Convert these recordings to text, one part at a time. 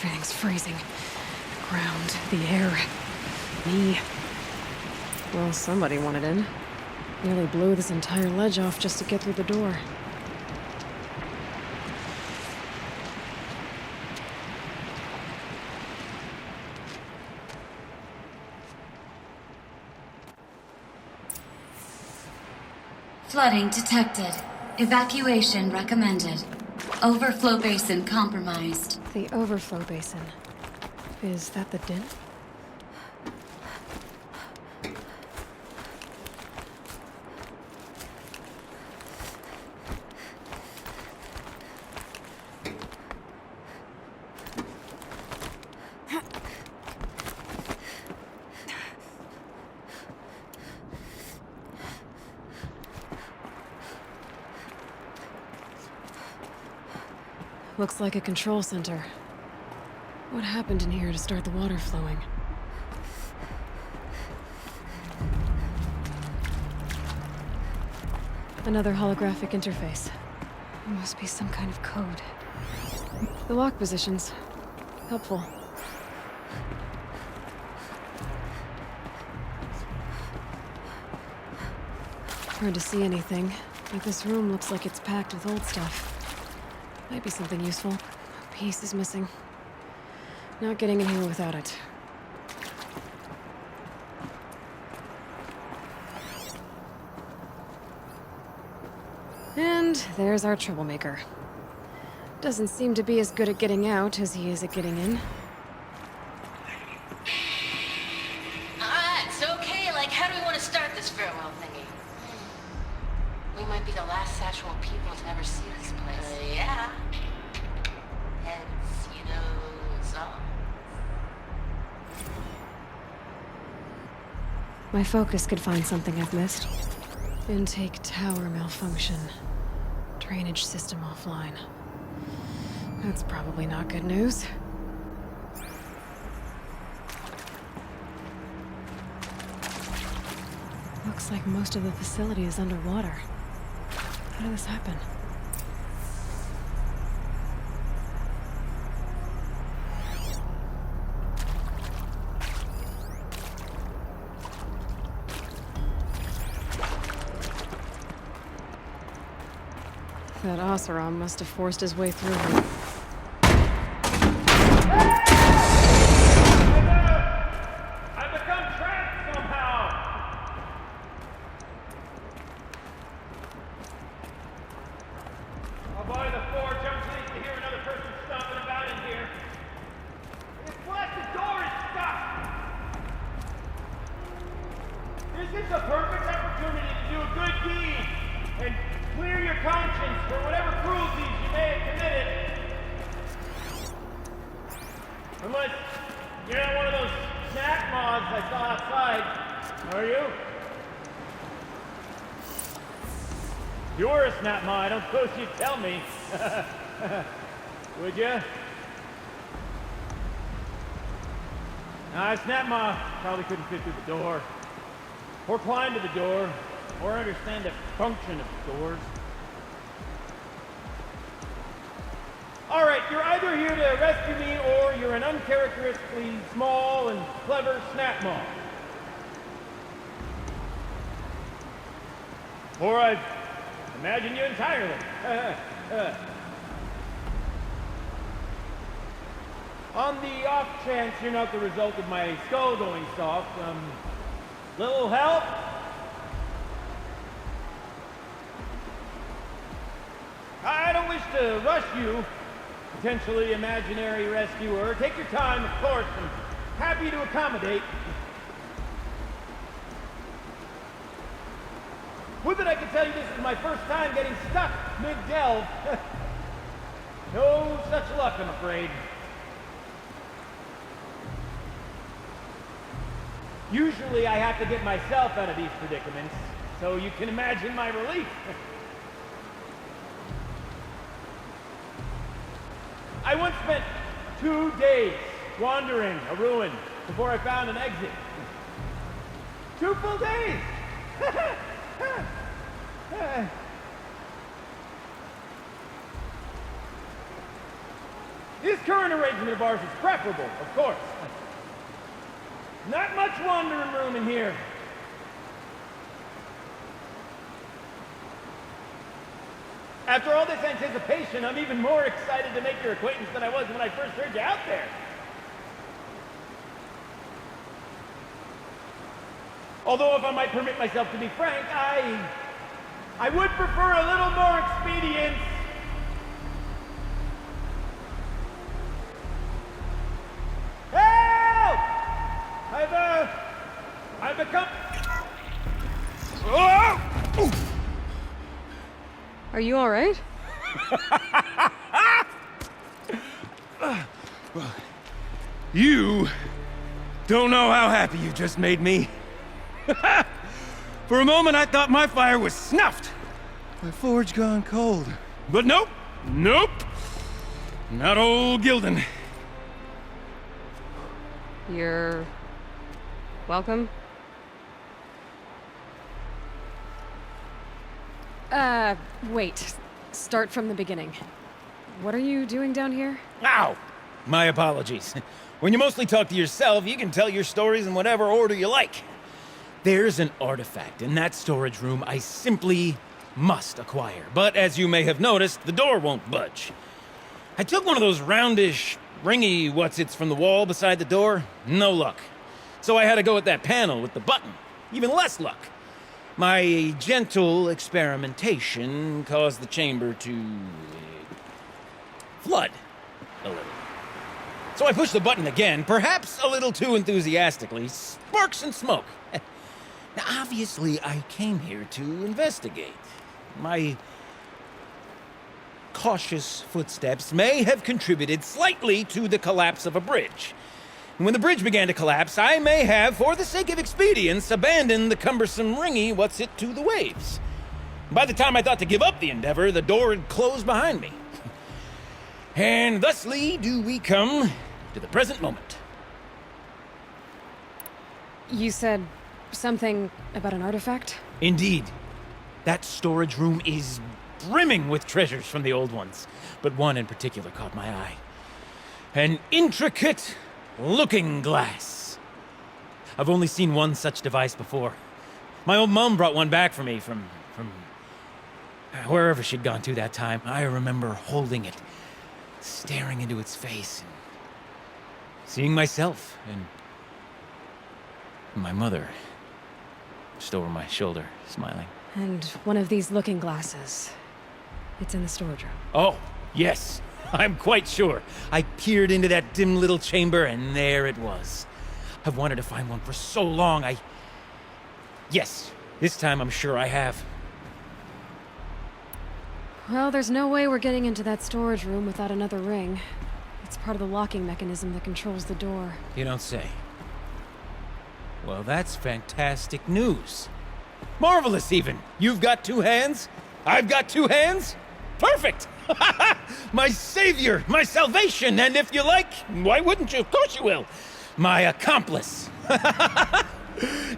Everything's freezing. The ground, the air, me. Well, somebody wanted in. Nearly blew this entire ledge off just to get through the door. Flooding detected. Evacuation recommended. Overflow basin compromised. The overflow basin. Is that the din? Looks like a control center. What happened in here to start the water flowing? Another holographic interface. It must be some kind of code. The lock positions. Helpful. Hard to see anything, but this room looks like it's packed with old stuff. Might be something useful. A piece is missing. Not getting in here without it. And there's our troublemaker. Doesn't seem to be as good at getting out as he is at getting in. It's okay. Like, how do we want to start this farewell thingy? We might be the last actual people to ever see this place. Yeah. Heads, so. My focus could find something I've missed. Intake tower malfunction. Drainage system offline. That's probably not good news. Looks like most of the facility is underwater. How did this happen? That Oseram must have forced his way through her. I've become trapped somehow! I'll buy the 4 jump leads to hear another person stomping about in here. It's what? The door is stuck! This is a perfect opportunity to do a good deed and clear your conscience for whatever cruelties you may have committed. Unless you're not one of those snack moths I saw outside, are you? If you were a snap moth, I don't suppose you'd tell me. Would you? A snap moth probably couldn't fit through the door, or climb to the door, or understand the function of doors. All right, you're either here to rescue me, or you're an uncharacteristically small and clever snap moth. Or I imagine you entirely. On the off chance you're not the result of my skull going soft, little help? I don't wish to rush you, potentially imaginary rescuer. Take your time, of course, and happy to accommodate. Would that I could tell you this is my first time getting stuck mid-delve. No such luck, I'm afraid. Usually I have to get myself out of these predicaments, so you can imagine my relief. I once spent 2 days wandering a ruin before I found an exit. 2 full days! This current arrangement of ours is preferable, of course. Not much wandering room in here. After all this anticipation, I'm even more excited to make your acquaintance than I was when I first heard you out there. Although, if I might permit myself to be frank, I would prefer a little more expedience. Help! I've become... Oh! Are you all right? You don't know how happy you just made me. For a moment, I thought my fire was snuffed. My forge gone cold. But nope, nope. Not old Gildan. You're... welcome? Wait. Start from the beginning. What are you doing down here? Ow! My apologies. When you mostly talk to yourself, you can tell your stories in whatever order you like. There's an artifact in that storage room I simply must acquire. But as you may have noticed, the door won't budge. I took one of those roundish, ringy what's-its from the wall beside the door. No luck. So I had to go with that panel with the button. Even less luck. My gentle experimentation caused the chamber to... flood a little. So I pushed the button again, perhaps a little too enthusiastically. Sparks and smoke. Now, obviously, I came here to investigate. My cautious footsteps may have contributed slightly to the collapse of a bridge. And when the bridge began to collapse, I may have, for the sake of expedience, abandoned the cumbersome ringy what's-it to the waves. By the time I thought to give up the endeavor, the door had closed behind me. And thusly do we come to the present moment. You said something about an artifact? Indeed. That storage room is brimming with treasures from the old ones, but one in particular caught my eye. An intricate looking glass. I've only seen one such device before. My old mom brought one back for me from wherever she'd gone to that time. I remember holding it, staring into its face, and seeing myself and my mother just over my shoulder, smiling. And one of these looking glasses. It's in the storage room. Oh, yes. I'm quite sure. I peered into that dim little chamber, and there it was. I've wanted to find one for so long, Yes, this time I'm sure I have. Well, there's no way we're getting into that storage room without another ring. It's part of the locking mechanism that controls the door. You don't say. Well, that's fantastic news. Marvelous, even. You've got two hands. I've got two hands. Perfect! My savior, my salvation, and if you like, why wouldn't you? Of course you will. My accomplice.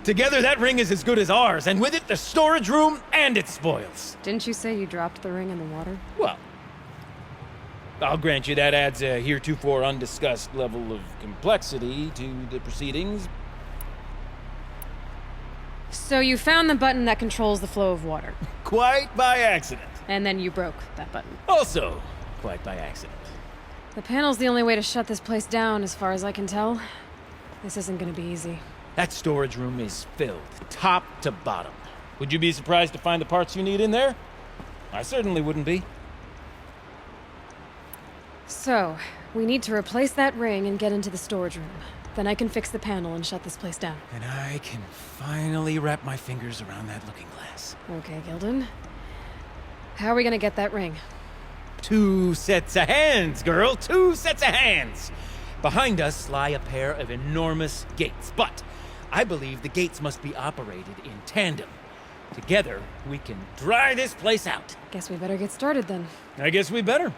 Together, that ring is as good as ours, and with it, the storage room and its spoils. Didn't you say you dropped the ring in the water? Well, I'll grant you that adds a heretofore undiscussed level of complexity to the proceedings. So you found the button that controls the flow of water. Quite by accident. And then you broke that button. Also, quite by accident. The panel's the only way to shut this place down, as far as I can tell. This isn't gonna be easy. That storage room is filled, top to bottom. Would you be surprised to find the parts you need in there? I certainly wouldn't be. So, we need to replace that ring and get into the storage room. Then I can fix the panel and shut this place down. And I can finally wrap my fingers around that looking glass. Okay, Gildan. How are we gonna get that ring? 2 sets of hands, girl! 2 sets of hands! Behind us lie a pair of enormous gates, but I believe the gates must be operated in tandem. Together, we can dry this place out. Guess we better get started then. I guess we better.